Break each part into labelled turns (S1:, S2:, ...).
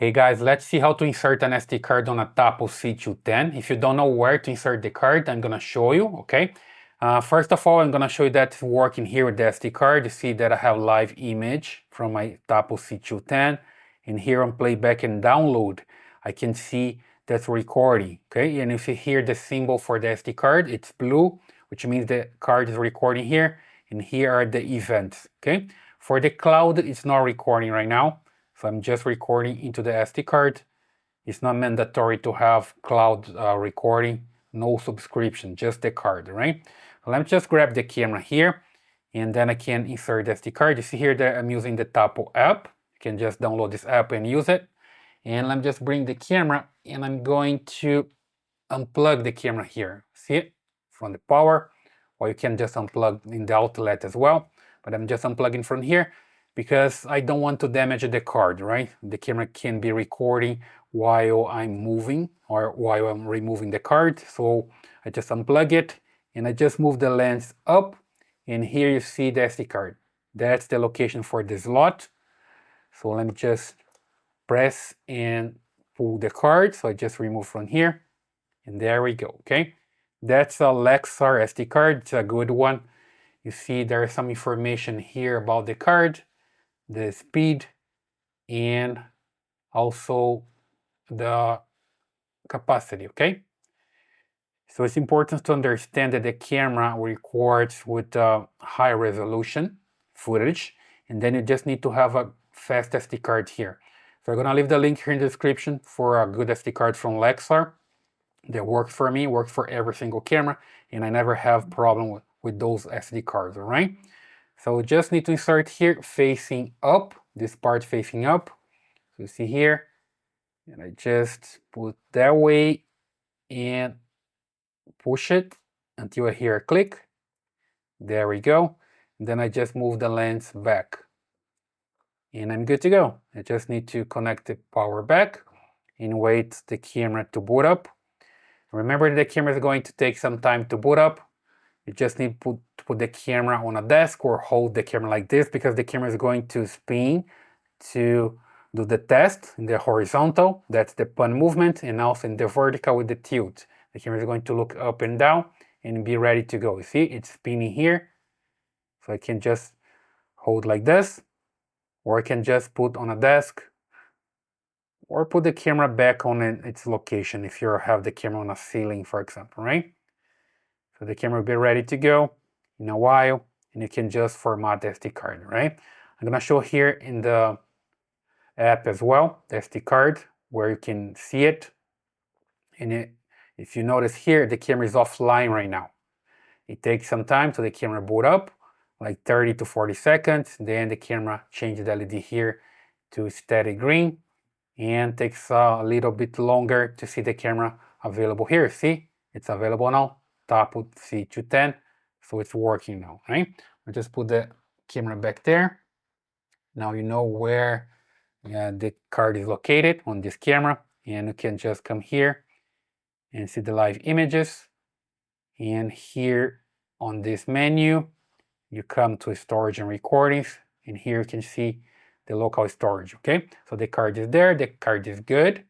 S1: Hey guys, let's see how to insert an SD card on a Tapo C210. If you don't know where to insert the card, I'm gonna show you, okay? First of all, I'm gonna show you that it's working here with the SD card. You see that I have live image from my Tapo C210, and here on playback and download, I can see that's recording, okay? And if you hear the symbol for the SD card, it's blue, which means the card is recording here, and here are the events, okay? For the cloud, it's not recording right now. So I'm just recording into the SD card. It's not mandatory to have cloud recording, no subscription, just the card, right? Let me just grab the camera here, and then I can insert the SD card. You see here that I'm using the Tapo app. You can just download this app and use it. And let me just bring the camera, and I'm going to unplug the camera here. See it from the power, or you can just unplug in the outlet as well. But I'm just unplugging from here, because I don't want to damage the card, right? The camera can be recording while I'm moving or while I'm removing the card. So I just unplug it and I just move the lens up, and here you see the SD card. That's the location for the slot. So let me just press and pull the card. So I just remove from here, and there we go, okay? That's a Lexar SD card, it's a good one. You see there's some information here about the card, the speed, and also the capacity, okay? So it's important to understand that the camera records with high resolution footage, and then you just need to have a fast SD card here. So I'm gonna leave the link here in the description for a good SD card from Lexar that works for me, works for every single camera, and I never have problem with those SD cards, all right? So just need to insert here facing up, this part facing up. So you see here, and I just put that way and push it until I hear a click. There we go. And then I just move the lens back, and I'm good to go. I just need to connect the power back and wait the camera to boot up. Remember, the camera is going to take some time to boot up. You just need to put the camera on a desk or hold the camera like this, because the camera is going to spin to do the test in the horizontal. That's the pan movement, and also in the vertical with the tilt. The camera is going to look up and down and be ready to go. You see, it's spinning here. So I can just hold like this, or I can just put on a desk, or put the camera back on its location if you have the camera on a ceiling, for example, right? So the camera will be ready to go in a while, and you can just format the SD card, right? I'm gonna show here in the app as well, the SD card, where you can see it. And if you notice here, the camera is offline right now. It takes some time to the camera boot up, like 30 to 40 seconds. Then the camera changes the LED here to steady green, and takes a little bit longer to see the camera available here. See, it's available now. Tapo C210, so it's working now, right? I just put the camera back there. Now you know where the card is located on this camera, and you can just come here and see the live images. And here on this menu, you come to storage and recordings, and here you can see the local storage, okay? So the card is there, the card is good.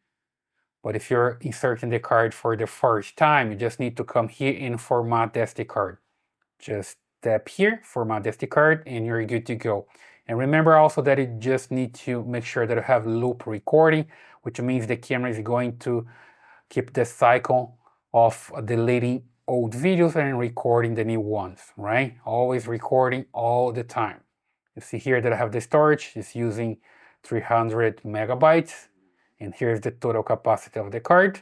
S1: But if you're inserting the card for the first time, you just need to come here and format the SD card. Just tap here, format the SD card, and you're good to go. And remember also that you just need to make sure that you have loop recording, which means the camera is going to keep the cycle of deleting old videos and recording the new ones, right? Always recording all the time. You see here that I have the storage, it's using 300 megabytes. And here's the total capacity of the card.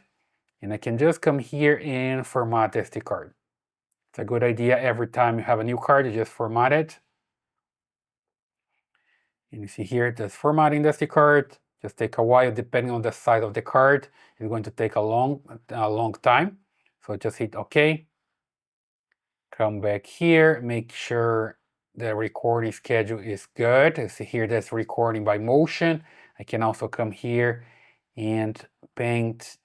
S1: And I can just come here and format the SD card. It's a good idea every time you have a new card, you just format it. And you see here, just formatting the SD card. Just take a while, depending on the size of the card. It's going to take a long time. So just hit OK. Come back here, make sure the recording schedule is good. You see here, that's recording by motion. I can also come here and paint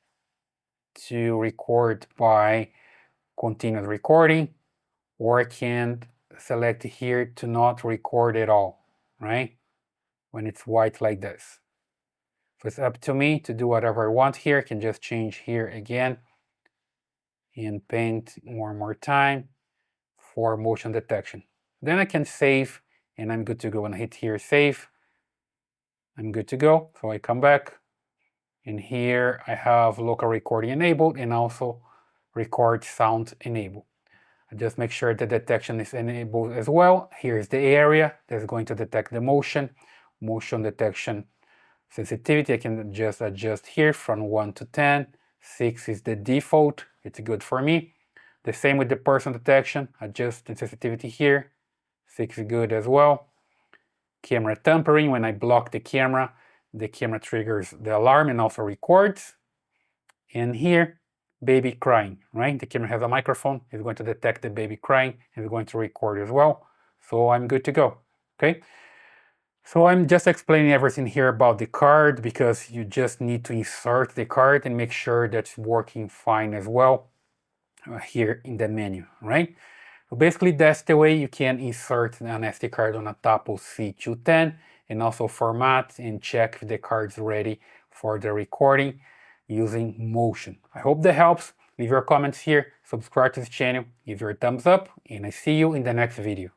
S1: to record by continuous recording, or I can select here to not record at all, right? When it's white like this. So it's up to me to do whatever I want here. I can just change here again and paint one more time for motion detection. Then I can save and I'm good to go. When I hit here save, I'm good to go. So I come back and here I have local recording enabled and also record sound enabled. I just make sure the detection is enabled as well. Here's the area that's going to detect the motion detection sensitivity. I can just adjust here from 1 to 10. 6 is the default. It's good for me. The same with the person detection. Adjust the sensitivity here. 6 is good as well. Camera tampering. When I block the camera triggers the alarm and also records. And here, baby crying, right? The camera has a microphone. It's going to detect the baby crying and it's going to record as well. So I'm good to go, okay? So I'm just explaining everything here about the card because you just need to insert the card and make sure that's working fine as well here in the menu, right? So basically that's the way you can insert an SD card on a Tapo C210 and also format and check if the card's ready for the recording using motion. I hope that helps. Leave your comments here, subscribe to this channel, give your thumbs up, and I see you in the next video.